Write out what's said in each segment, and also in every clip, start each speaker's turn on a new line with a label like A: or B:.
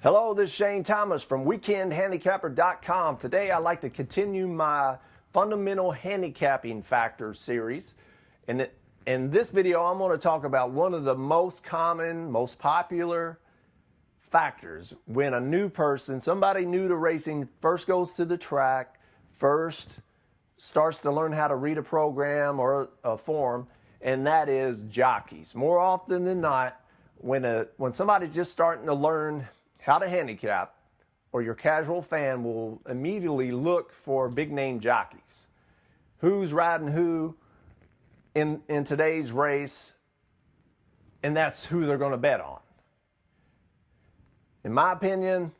A: Hello, this is Shane Thomas from weekendhandicapper.com. Today I'd like to continue my fundamental handicapping factors series. And in this video, I'm going to talk about one of the most common, most popular factors when a new person, somebody new to racing, first goes to the track, first starts to learn how to read a program or a form, and that is jockeys. More often than not, when somebody's just starting to learn how to handicap, or your casual fan will immediately look for big name jockeys. Who's riding who in today's race, and that's who they're going to bet on. In my opinion,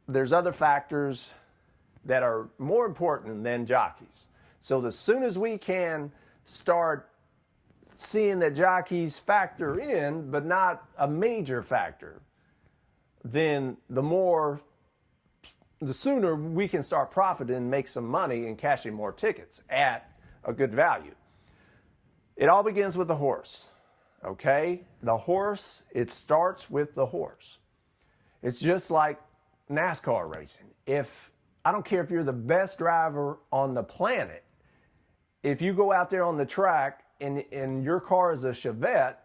A: there's other factors that are more important than jockeys. So as soon as we can start seeing that jockeys factor in, but not a major factor, then the sooner we can start profiting and make some money and cashing more tickets at a good value. It all begins with the horse, okay? The horse, it starts with the horse. It's just like NASCAR racing. I don't care if you're the best driver on the planet, if you go out there on the track and your car is a Chevette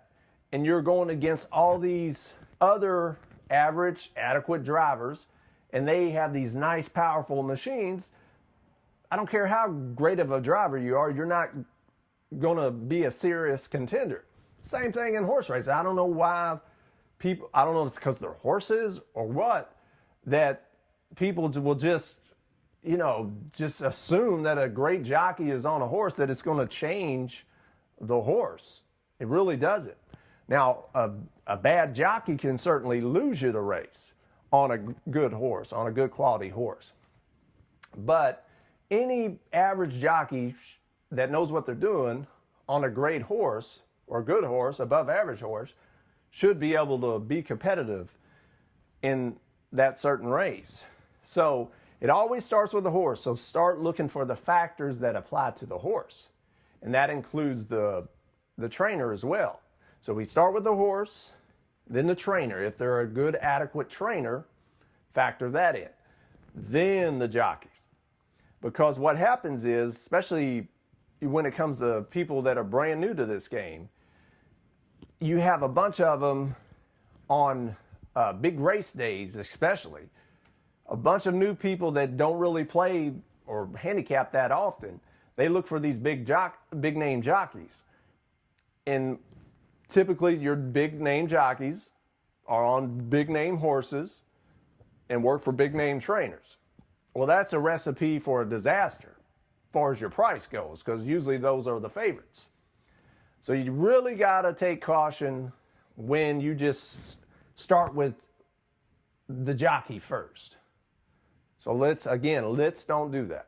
A: and you're going against all these other average, adequate drivers, and they have these nice, powerful machines, I don't care how great of a driver you are, you're not going to be a serious contender. Same thing in horse racing. I don't know why people, I don't know if it's because they're horses or what, that people will just assume that a great jockey is on a horse, that it's going to change the horse. It really doesn't. Now, a bad jockey can certainly lose you the race on a good horse, on a good quality horse. But any average jockey that knows what they're doing on a great horse or good horse, above average horse, should be able to be competitive in that certain race. So it always starts with the horse. So start looking for the factors that apply to the horse. And that includes the trainer as well. So we start with the horse, then the trainer. If they're a good, adequate trainer, factor that in. Then the jockeys. Because what happens is, especially when it comes to people that are brand new to this game, you have a bunch of them on big race days, especially. A bunch of new people that don't really play or handicap that often. They look for these big name jockeys. And typically your big name jockeys are on big name horses and work for big name trainers. Well, that's a recipe for a disaster as far as your price goes, because usually those are the favorites. So you really got to take caution when you just start with the jockey first. So let's don't do that,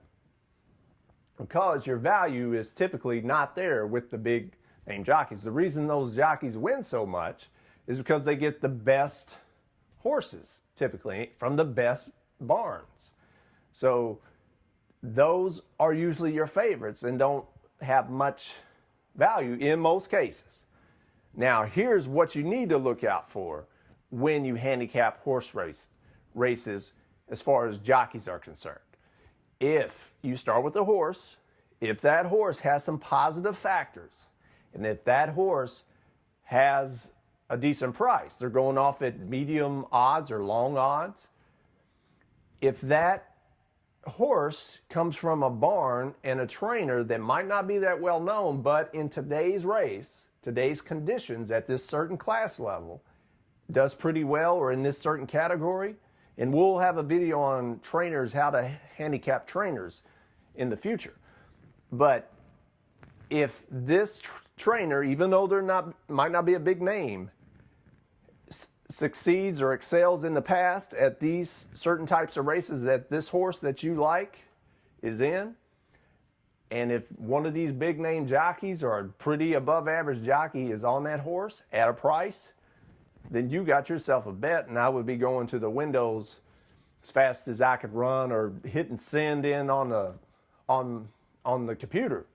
A: because your value is typically not there with the big name jockeys. The reason those jockeys win so much is because they get the best horses, typically, from the best barns. So those are usually your favorites and don't have much value in most cases. Now, here's what you need to look out for when you handicap horse races as far as jockeys are concerned. If you start with the horse, if that horse has some positive factors, and if that horse has a decent price, they're going off at medium odds or long odds. If that horse comes from a barn and a trainer that might not be that well known, but in today's race, today's conditions at this certain class level, does pretty well, or in this certain category, and we'll have a video on trainers, how to handicap trainers in the future. But if this trainer, even though might not be a big name, succeeds or excels in the past at these certain types of races that this horse that you like is in, and if one of these big name jockeys or a pretty above average jockey is on that horse at a price, then you got yourself a bet, and I would be going to the windows as fast as I could run, or hitting send in on the computer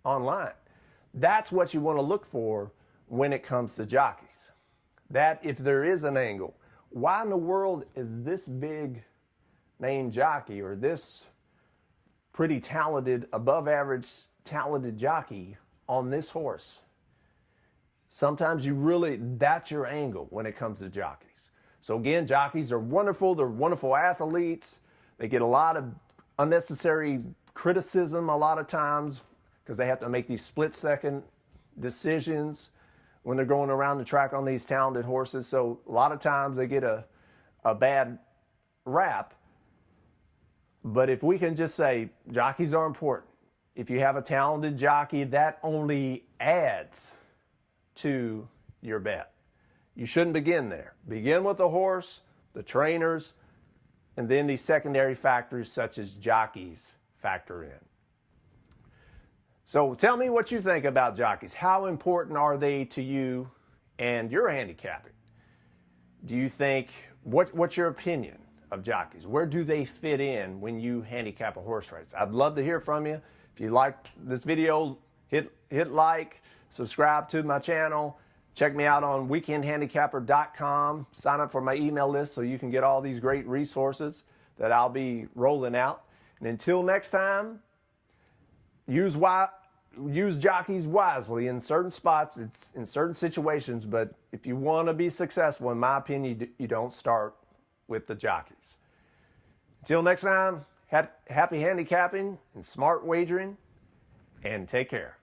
A: online. That's what you want to look for when it comes to jockeys. That if there is an angle why in the world is this big name jockey or this pretty talented, above average talented jockey on this horse? Sometimes that's your angle when it comes to jockeys. So again, jockeys are wonderful. They're wonderful athletes. They get a lot of unnecessary criticism a lot of times because they have to make these split-second decisions when they're going around the track on these talented horses. So a lot of times they get a bad rap. But if we can just say jockeys are important, if you have a talented jockey, that only adds to your bet. You shouldn't begin there. Begin with the horse, the trainers, and then these secondary factors such as jockeys factor in. So tell me what you think about jockeys. How important are they to you and your handicapping? Do you think, what's your opinion of jockeys? Where do they fit in when you handicap a horse race? I'd love to hear from you. If you like this video, hit like, subscribe to my channel. Check me out on weekendhandicapper.com. Sign up for my email list so you can get all these great resources that I'll be rolling out. And until next time, use jockeys wisely in certain spots, in certain situations, but if you want to be successful, in my opinion, you don't start with the jockeys. Until next time, happy handicapping and smart wagering, and take care.